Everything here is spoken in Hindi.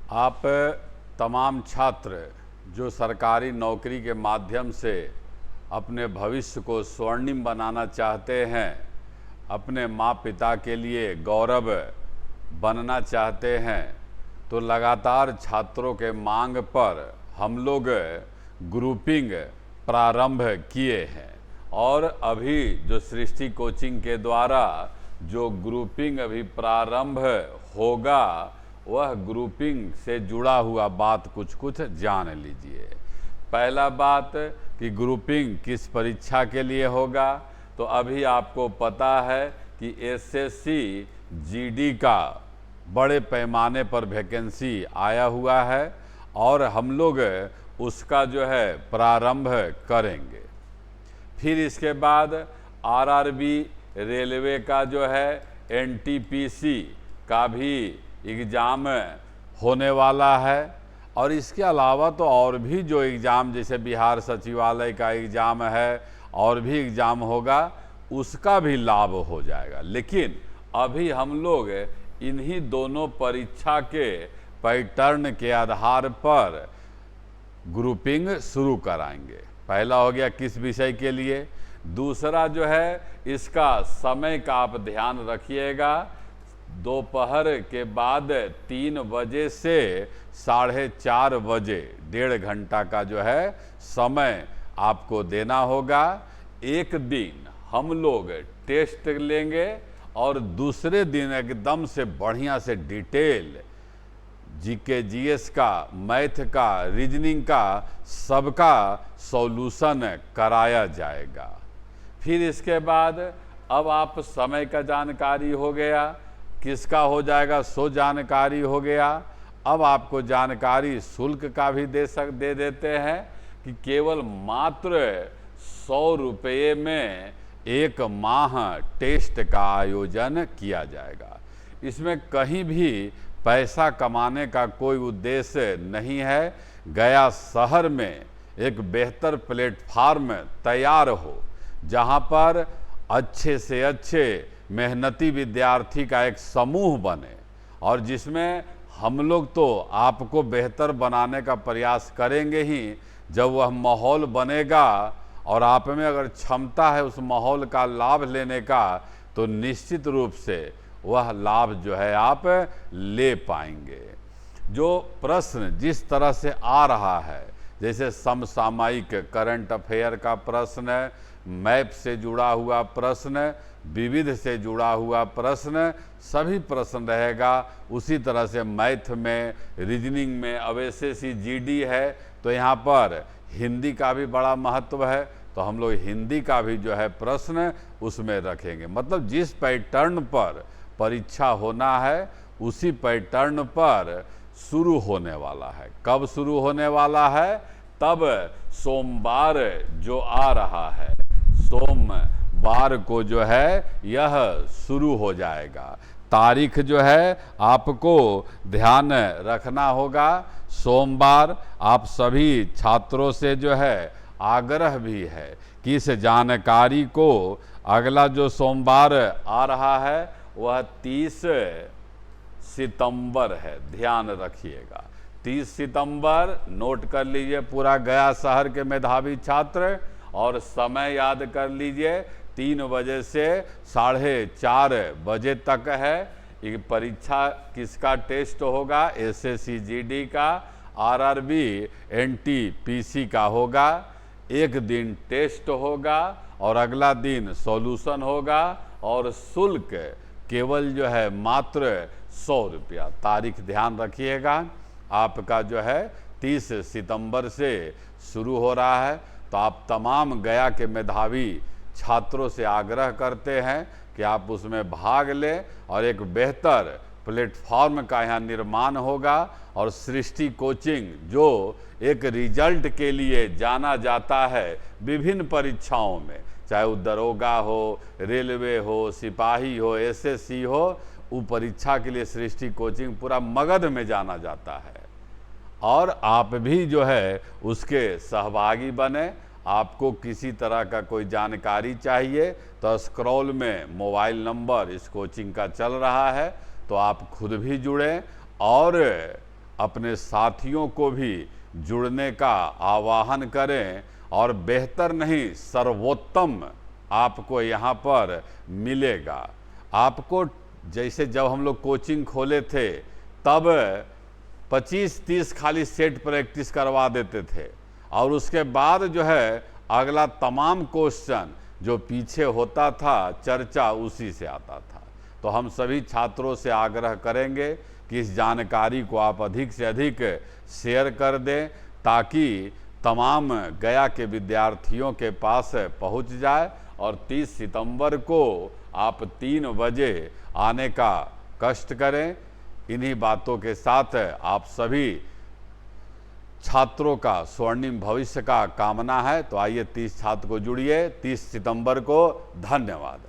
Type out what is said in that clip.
आप तमाम छात्र जो सरकारी नौकरी के माध्यम से अपने भविष्य को स्वर्णिम बनाना चाहते हैं, अपने माँ पिता के लिए गौरव बनना चाहते हैं, तो लगातार छात्रों के मांग पर हम लोग ग्रुपिंग प्रारंभ किए हैं। और अभी जो सृष्टि कोचिंग के द्वारा जो ग्रुपिंग अभी प्रारंभ होगा, वह ग्रुपिंग से जुड़ा हुआ बात कुछ जान लीजिए। पहला बात कि ग्रुपिंग किस परीक्षा के लिए होगा, तो अभी आपको पता है कि एसएससी जीडी का बड़े पैमाने पर वैकेंसी आया हुआ है और हम लोग उसका जो है प्रारंभ करेंगे। फिर इसके बाद आरआरबी रेलवे का जो है एनटीपीसी का भी एग्ज़ाम होने वाला है। और इसके अलावा तो और भी जो एग्ज़ाम, जैसे बिहार सचिवालय का एग्ज़ाम है और भी एग्ज़ाम होगा, उसका भी लाभ हो जाएगा। लेकिन अभी हम लोग इन्हीं दोनों परीक्षा के पैटर्न के आधार पर ग्रुपिंग शुरू कराएंगे। पहला हो गया किस विषय के लिए। दूसरा जो है इसका समय का आप ध्यान रखिएगा। दोपहर के बाद 3 बजे से 4:30 बजे 1.5 घंटा का जो है समय आपको देना होगा। एक दिन हम लोग टेस्ट लेंगे और दूसरे दिन एकदम से बढ़िया से डिटेल जीके जीएस का, मैथ का, रीजनिंग का सबका सॉल्यूशन कराया जाएगा। फिर इसके बाद अब आप समय का जानकारी हो गया, किसका हो जाएगा सो जानकारी हो गया। अब आपको जानकारी शुल्क का भी दे देते हैं कि केवल मात्र 100 रुपये में 1 माह टेस्ट का आयोजन किया जाएगा। इसमें कहीं भी पैसा कमाने का कोई उद्देश्य नहीं है। गया शहर में एक बेहतर प्लेटफार्म तैयार हो, जहां पर अच्छे से अच्छे मेहनती विद्यार्थी का एक समूह बने और जिसमें हम लोग तो आपको बेहतर बनाने का प्रयास करेंगे ही। जब वह माहौल बनेगा और आप में अगर क्षमता है उस माहौल का लाभ लेने का, तो निश्चित रूप से वह लाभ जो है आप ले पाएंगे। जो प्रश्न जिस तरह से आ रहा है, जैसे समसामयिक करंट अफेयर का प्रश्न, मैप से जुड़ा हुआ प्रश्न, विविध से जुड़ा हुआ प्रश्न, सभी प्रश्न रहेगा। उसी तरह से मैथ में, रीजनिंग में, अब एसएससी जीडी है तो यहाँ पर हिंदी का भी बड़ा महत्व है, तो हम लोग हिंदी का भी जो है प्रश्न उसमें रखेंगे। मतलब जिस पैटर्न पर परीक्षा होना है उसी पैटर्न पर शुरू होने वाला है। कब शुरू होने वाला है? तब सोमवार जो आ रहा है, सोमवार को जो है यह शुरू हो जाएगा। तारीख जो है आपको ध्यान रखना होगा। सोमवार आप सभी छात्रों से जो है आग्रह भी है कि इस जानकारी को, अगला जो सोमवार आ रहा है वह 30 सितंबर है, ध्यान रखिएगा। 30 सितंबर नोट कर लीजिए पूरा गया शहर के मेधावी छात्र, और समय याद कर लीजिए 3 बजे से 4:30 बजे तक है। ये परीक्षा किसका टेस्ट होगा? एसएससी जीडी का, आरआरबी एनटीपीसी का होगा। एक दिन टेस्ट होगा और अगला दिन सॉल्यूशन होगा और शुल्क केवल जो है मात्र 100 रुपया। तारीख ध्यान रखिएगा, आपका जो है 30 सितंबर से शुरू हो रहा है। तो आप तमाम गया के मेधावी छात्रों से आग्रह करते हैं कि आप उसमें भाग लें और एक बेहतर प्लेटफॉर्म का यहाँ निर्माण होगा। और सृष्टि कोचिंग जो एक रिजल्ट के लिए जाना जाता है विभिन्न परीक्षाओं में, चाहे वो दरोगा हो, रेलवे हो, सिपाही हो, एसएससी हो, वो परीक्षा के लिए सृष्टि कोचिंग पूरा मगध में जाना जाता है। और आप भी जो है उसके सहभागी बने। आपको किसी तरह का कोई जानकारी चाहिए तो स्क्रॉल में मोबाइल नंबर इस कोचिंग का चल रहा है, तो आप खुद भी जुड़ें और अपने साथियों को भी जुड़ने का आह्वान करें और बेहतर नहीं सर्वोत्तम आपको यहाँ पर मिलेगा। आपको जैसे जब हम लोग कोचिंग खोले थे तब 25-30 खाली सेट प्रैक्टिस करवा देते थे और उसके बाद जो है अगला तमाम क्वेश्चन जो पीछे होता था चर्चा उसी से आता था। तो हम सभी छात्रों से आग्रह करेंगे कि इस जानकारी को आप अधिक से अधिक शेयर कर दें ताकि तमाम गया के विद्यार्थियों के पास पहुंच जाए और 30 सितंबर को आप 3 बजे आने का कष्ट करें। इन्हीं बातों के साथ आप सभी छात्रों का स्वर्णिम भविष्य का कामना है। तो आइए 30 छात्र को जुड़िए 30 सितंबर को। धन्यवाद।